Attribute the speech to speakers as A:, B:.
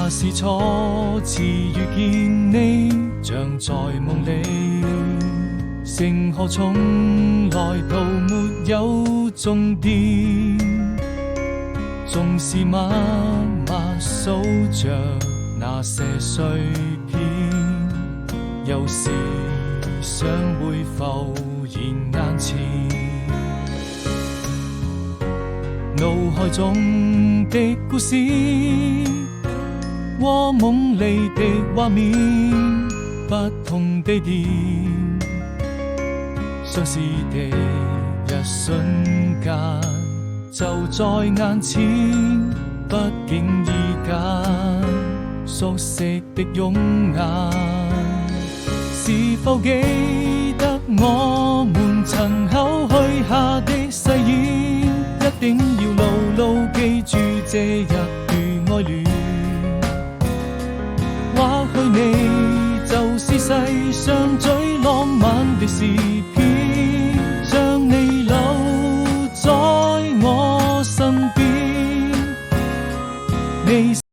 A: 那是初次遇見你，像在夢裏。星河從來都沒有終點，縱是默默數着那些碎片，有時想會浮現眼前。腦海中的故事和夢裏的畫面，不同地點，相似的一瞬間就在眼前，不經意間熟悉的容顏，是否記得我們曾口許下的誓言？一定要牢牢記住這一段愛戀。或許你就是世上最浪漫的詩篇，將你留在我身邊。你